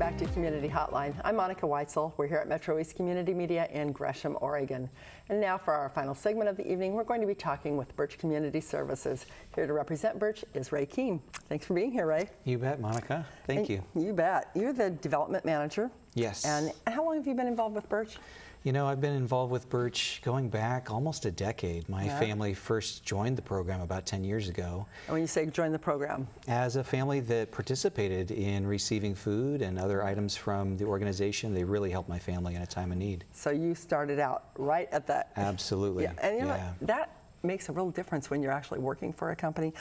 back to Community Hotline. I'm Monica Weitzel. We're here at MetroEast Community Media in Gresham, Oregon. And now for our final segment of the evening, we're going to be talking with Birch Community Services. Here to represent Birch is Ray Keene. Thanks for being here, Ray. You bet, Monica. Thank you. You bet. You're the development manager. Yes. And how long have you been involved with Birch? You know, I've been involved with Birch going back almost a decade. My family first joined the program about 10 years ago. And when you say join the program? As a family that participated in receiving food and other items from the organization, they really helped my family in a time of need. So you started out right at that. Absolutely. Yeah, and you know what? That makes a real difference when you're actually working for a company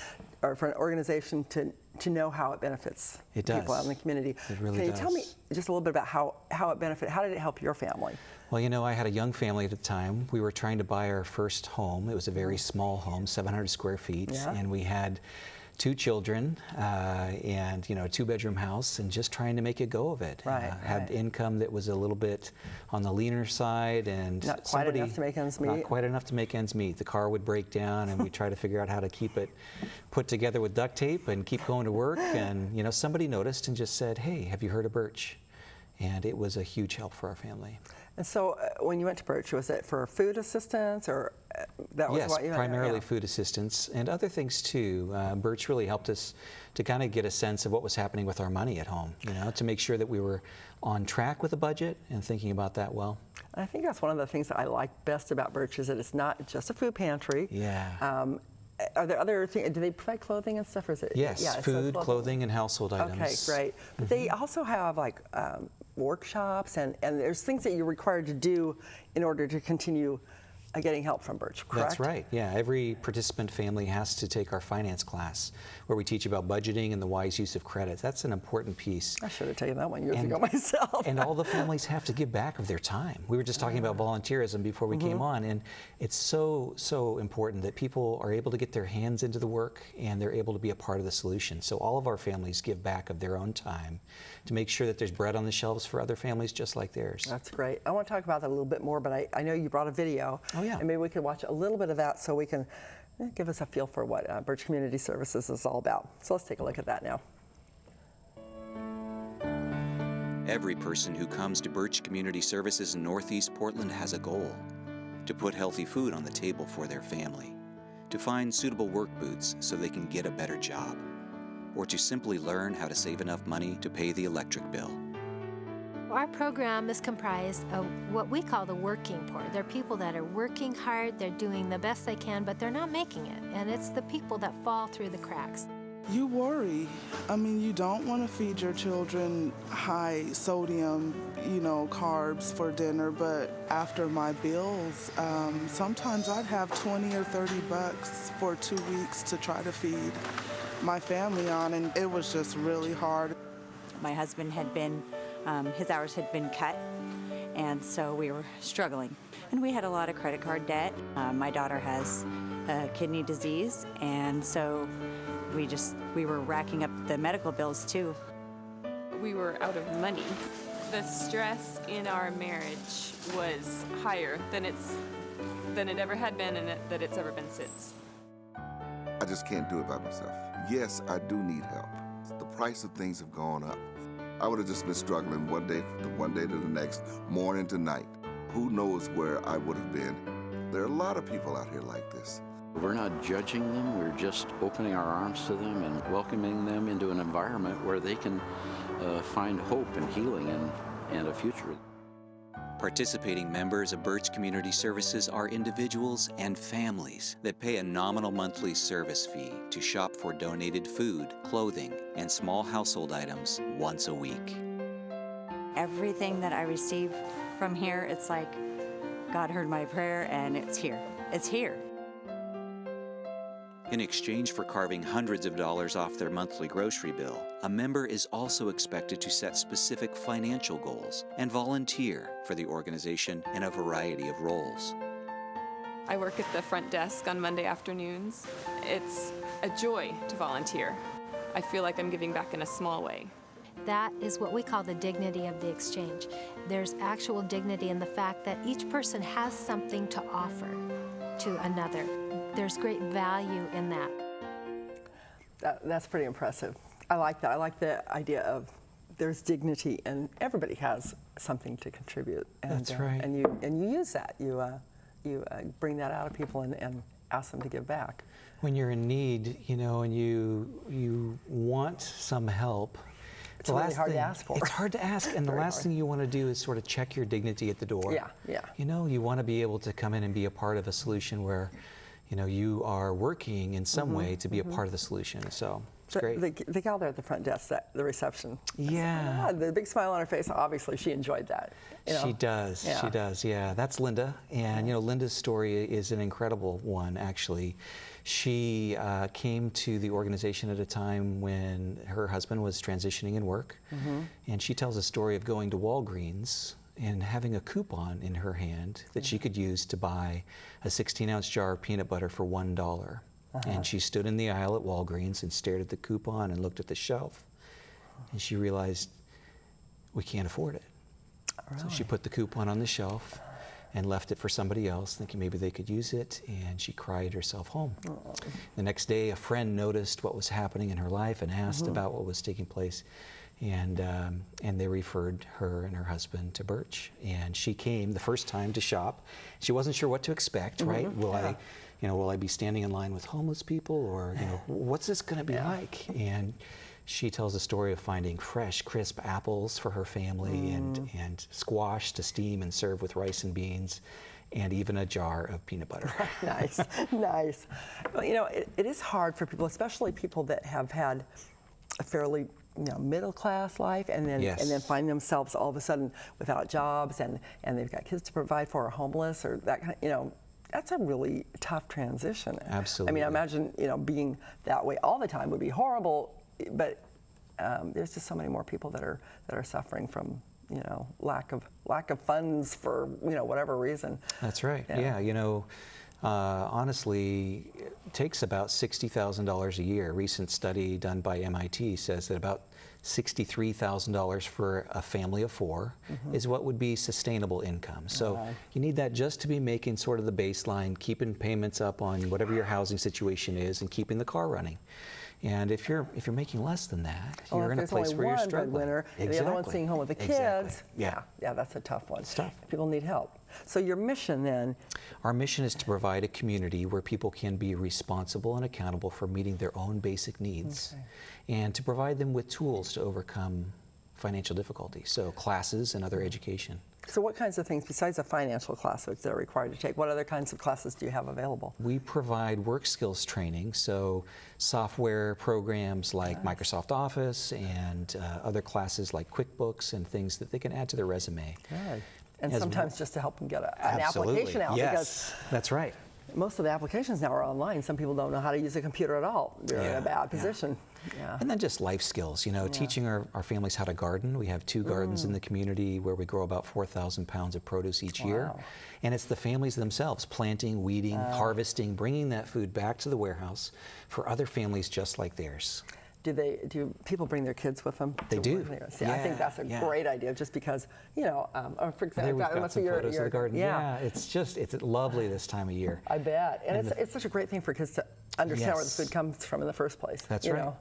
or for an organization to know how it benefits people out in the community. It really does. Can you does. tell me just a little bit about how it benefited? How did it help your family? Well, you know, I had a young family at the time. We were trying to buy our first home. It was a very small home, 700 square feet, and we had 2 children and, you know, a 2-bedroom house, and just trying to make a go of it. Had income that was a little bit on the leaner side, and not quite enough to make ends meet. Not quite enough to make ends meet. The car would break down, and we try to figure out how to keep it put together with duct tape and keep going to work. And, you know, somebody noticed and just said, "Hey, have you heard of Birch?" And it was a huge help for our family. And so when you went to Birch, was it for food assistance, or that was what you Yes, primarily food assistance and other things too. Birch really helped us to kind of get a sense of what was happening with our money at home, you know, to make sure that we were on track with the budget and thinking about that well. I think that's one of the things that I like best about Birch is that it's not just a food pantry. Yeah. Are there other things? Do they provide clothing and stuff? Or is it? Yes, food, clothing, and household items. Okay, great. But they also have like workshops, and there's things that you're required to do in order to continue getting help from Birch, correct? That's right, yeah. Every participant family has to take our finance class where we teach about budgeting and the wise use of credit. That's an important piece. I should have taken that one years ago myself. And all the families have to give back of their time. We were just talking about volunteerism before we came on, and it's so important that people are able to get their hands into the work and they're able to be a part of the solution. So all of our families give back of their own time to make sure that there's bread on the shelves for other families just like theirs. That's great. I want to talk about that a little bit more, but I know you brought a video. Oh, yeah. And maybe we could watch a little bit of that so we can give us a feel for what Birch Community Services is all about. So let's take a look at that now. Every person who comes to Birch Community Services in Northeast Portland has a goal: to put healthy food on the table for their family, to find suitable work boots so they can get a better job, or to simply learn how to save enough money to pay the electric bill. Our program is comprised of what we call the working poor. They're people that are working hard, they're doing the best they can, but they're not making it. And it's the people that fall through the cracks. You worry. I mean, you don't want to feed your children high sodium, you know, carbs for dinner, but after my bills, sometimes I'd have 20 or 30 bucks for 2 weeks to try to feed my family on, and it was just really hard. My husband had been his hours had been cut, and so we were struggling. And we had a lot of credit card debt. My daughter has kidney disease, and so we were racking up the medical bills too. We were out of money. The stress in our marriage was higher than it ever had been, and that it's ever been since. I just can't do it by myself. Yes, I do need help. The price of things have gone up. I would have just been struggling one day to the next, morning to night. Who knows where I would have been. There are a lot of people out here like this. We're not judging them, we're just opening our arms to them and welcoming them into an environment where they can find hope and healing and a future. Participating members of Birch Community Services are individuals and families that pay a nominal monthly service fee to shop for donated food, clothing, and small household items once a week. Everything that I receive from here, it's like God heard my prayer and it's here. It's here. In exchange for carving hundreds of dollars off their monthly grocery bill, a member is also expected to set specific financial goals and volunteer for the organization in a variety of roles. I work at the front desk on Monday afternoons. It's a joy to volunteer. I feel like I'm giving back in a small way. That is what we call the dignity of the exchange. There's actual dignity in the fact that each person has something to offer to another. There's great value in that. That's pretty impressive. I like that. I like the idea of there's dignity, and everybody has something to contribute. And, That's right. And you use that. You bring that out of people and ask them to give back. When you're in need, you know, and you want some help, It's really hard to ask for. It's hard to ask, and the Very last hard. thing you want to do is sort of check your dignity at the door. Yeah, yeah. You know, you want to be able to come in and be a part of a solution where, you know, you are working in some way to be a part of the solution. So it's great. The gal there at the front desk, the reception. Yeah. The big smile on her face. Obviously, she enjoyed that. You know? She does. Yeah. She does. Yeah, that's Linda, and you know, Linda's story is an incredible one. Actually, she came to the organization at a time when her husband was transitioning in work, and she tells a story of going to Walgreens and having a coupon in her hand that she could use to buy a 16-ounce jar of peanut butter for $1. And she stood in the aisle at Walgreens and stared at the coupon and looked at the shelf, and she realized we can't afford it. So she put the coupon on the shelf and left it for somebody else, thinking maybe they could use it, and she cried herself home. The next day, a friend noticed what was happening in her life and asked about what was taking place, and they referred her and her husband to Birch. And she came the first time to shop. She wasn't sure what to expect, right? Will I be standing in line with homeless people, or what's this going to be like? And she tells a story of finding fresh, crisp apples for her family and squash to steam and serve with rice and beans, and even a jar of peanut butter. Nice, nice. Well, you know, it is hard for people, especially people that have had a fairly middle class life, and then find themselves all of a sudden without jobs, and they've got kids to provide for, or homeless, or that kind of, that's a really tough transition. Absolutely. I mean, I imagine, being that way all the time would be horrible, but there's just so many more people that are suffering from, lack of funds for, whatever reason. That's right. Yeah. Honestly, it takes about $60,000 a year. A recent study done by MIT says that about $63,000 for a family of four is what would be sustainable income. So you need that just to be making sort of the baseline, keeping payments up on whatever your housing situation is, and keeping the car running. And if you're making less than that, you're in a place where you're struggling. Breadwinner, the other one's staying home with the kids. Yeah, that's a tough one. It's tough. People need help. So your mission then? Our mission is to provide a community where people can be responsible and accountable for meeting their own basic needs, and to provide them with tools to overcome financial difficulty. So classes and other education. So what kinds of things, besides a financial class which they're required to take, what other kinds of classes do you have available? We provide work skills training, so software programs like Microsoft Office, and other classes like QuickBooks, and things that they can add to their resume. Good. And sometimes just to help them get an Absolutely. application out. Yes, because that's right. most of the applications now are online. Some people don't know how to use a computer at all. They're in a bad position. Yeah. And then just life skills, teaching our families how to garden. We have 2 gardens in the community where we grow about 4,000 pounds of produce each year. And it's the families themselves planting, weeding, harvesting, bringing that food back to the warehouse for other families just like theirs. Do people bring their kids with them? They do. See, I think that's a great idea, just because, for example, We've got some photos of the garden. Yeah, it's lovely this time of year. I bet. And it's such a great thing for kids to understand where the food comes from in the first place. That's right.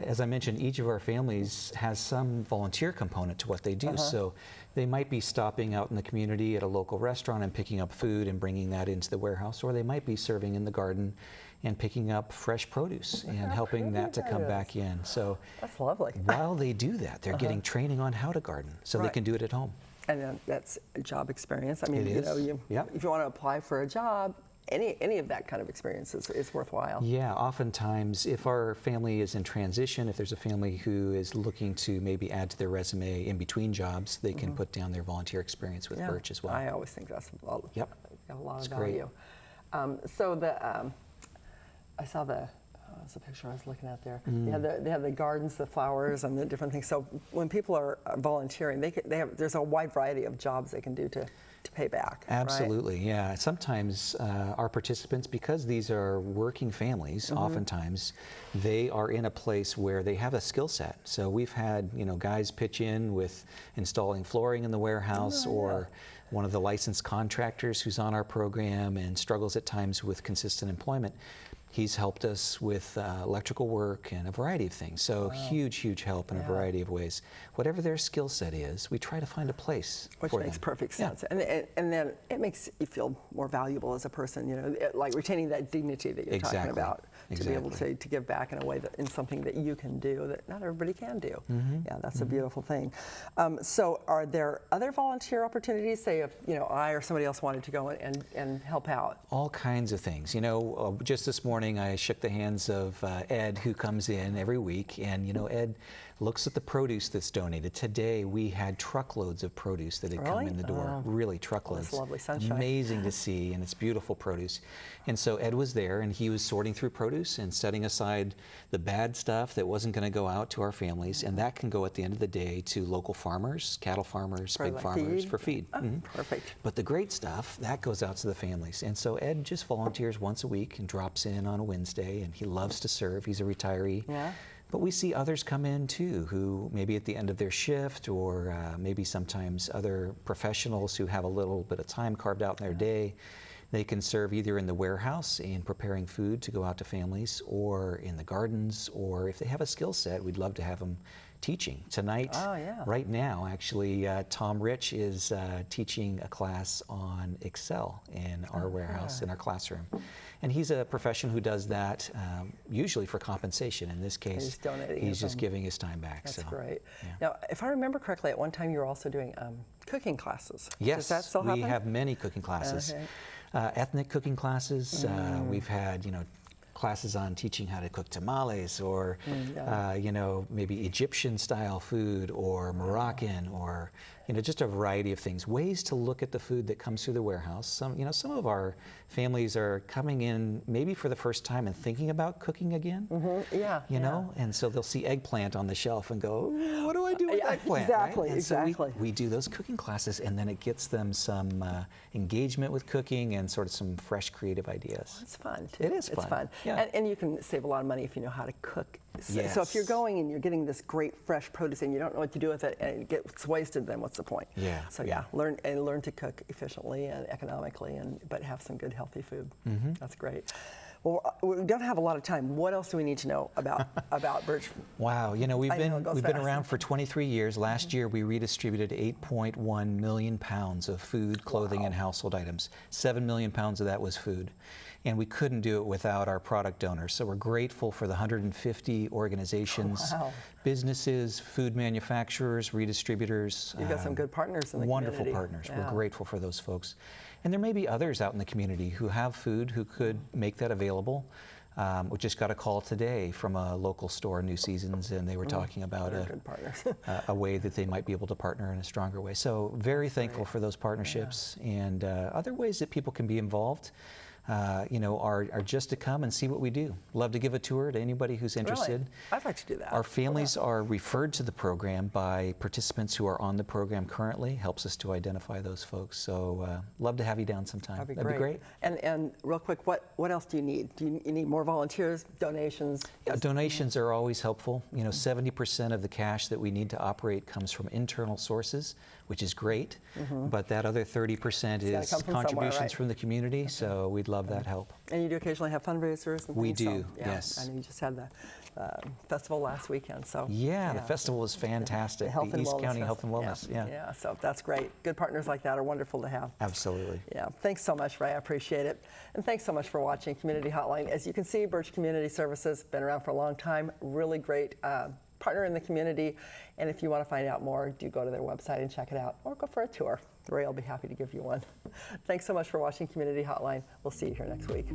As I mentioned, each of our families has some volunteer component to what they do. So they might be stopping out in the community at a local restaurant and picking up food and bringing that into the warehouse, or they might be serving in the garden and picking up fresh produce and helping that to come back in. So that's lovely. While they do that, they're getting training on how to garden, so they can do it at home. And then that's a job experience. I mean, It is. If you want to apply for a job, any of that kind of experience is worthwhile. Yeah, oftentimes if our family is in transition, if there's a family who is looking to maybe add to their resume in between jobs, they can put down their volunteer experience with Birch as well. I always think that's a lot of great. value. I saw the picture I was looking at there. They have the gardens, the flowers, and the different things. So when people are volunteering, there's a wide variety of jobs they can do to pay back. Absolutely, yeah. Sometimes our participants, because these are working families, oftentimes they are in a place where they have a skill set. So we've had guys pitch in with installing flooring in the warehouse, or one of the licensed contractors who's on our program and struggles at times with consistent employment. He's helped us with electrical work and a variety of things. So huge help in a variety of ways. Whatever their skill set is, we try to find a place Which for makes them. perfect sense. And then it makes you feel more valuable as a person, like retaining that dignity that you're talking about. To be able to give back in a way in something that you can do that not everybody can do. Yeah, that's a beautiful thing. So are there other volunteer opportunities, say if I or somebody else wanted to go and help out? All kinds of things. Just this morning I shook the hands of Ed, who comes in every week, and Ed looks at the produce that's donated. Today we had truckloads of produce that had come in the door. Really, truckloads. That's lovely sunshine. Amazing to see, and it's beautiful produce. And so Ed was there, and he was sorting through produce and setting aside the bad stuff that wasn't going to go out to our families, and that can go at the end of the day to local farmers, cattle farmers, pig farmers, for feed. Perfect. But the great stuff, that goes out to the families. And so Ed just volunteers once a week and drops in on a Wednesday, and he loves to serve. He's a retiree. Yeah. But we see others come in too, who maybe at the end of their shift, or maybe sometimes other professionals who have a little bit of time carved out in their day. They can serve either in the warehouse in preparing food to go out to families, or in the gardens, or if they have a skill set, we'd love to have them teaching. Tonight, right now, actually, Tom Rich is teaching a class on Excel in our warehouse, in our classroom. And he's a professional who does that usually for compensation. In this case, he's just giving his time back. That's great. Yeah. Now, if I remember correctly, at one time you were also doing cooking classes. Yes, does that still happen? We have many cooking classes. Okay. Ethnic cooking classes. We've had, classes on teaching how to cook tamales, or maybe Egyptian style food, or Moroccan, or just a variety of things. Ways to look at the food that comes through the warehouse. Some of our families are coming in maybe for the first time and thinking about cooking again. And so they'll see eggplant on the shelf and go, what do I do with eggplant? Exactly, right? exactly. So we do those cooking classes, and then it gets them some engagement with cooking and sort of some fresh creative ideas. It's fun too. It is fun. It's fun. Yeah. And you can save a lot of money if you know how to cook. Yes. So if you're going and you're getting this great fresh produce and you don't know what to do with it and it gets wasted, then what's the point? Yeah. So learn to cook efficiently and economically, but have some good healthy food. That's great. Well, we don't have a lot of time. What else do we need to know about Birch? Wow, we've been around for 23 years. Last year we redistributed 8.1 million pounds of food, clothing, and household items. 7 million pounds of that was food. And we couldn't do it without our product donors. So we're grateful for the 150 organizations, businesses, food manufacturers, redistributers. You've got some good partners in the wonderful community. Partners. Yeah. We're grateful for those folks. And there may be others out in the community who have food who could make that available. We just got a call today from a local store, New Seasons, and they were talking about a way that they might be able to partner in a stronger way. So very thankful for those partnerships, and other ways that people can be involved. Are just to come and see what we do. Love to give a tour to anybody who's interested. Really? I'd like to do that. Our families are referred to the program by participants who are on the program currently. Helps us to identify those folks. So love to have you down sometime. That'd be great. And real quick, what else do you need? Do you need more volunteers, donations? Yeah, donations are always helpful. 70% of the cash that we need to operate comes from internal sources, which is great. But that other 30% is contributions from the community. So we'd love that help. And you do occasionally have fundraisers and things? We do, yeah, yes. I know you just had the festival last weekend, so. Yeah, the festival was fantastic. The East County Health and Wellness, Yeah, so that's great. Good partners like that are wonderful to have. Absolutely. Yeah, thanks so much, Ray, I appreciate it. And thanks so much for watching Community Hotline. As you can see, Birch Community Services, been around for a long time, really great partner in the community. And if you want to find out more, do go to their website and check it out, or go for a tour. Ray will be happy to give you one. Thanks so much for watching Community Hotline. We'll see you here next week.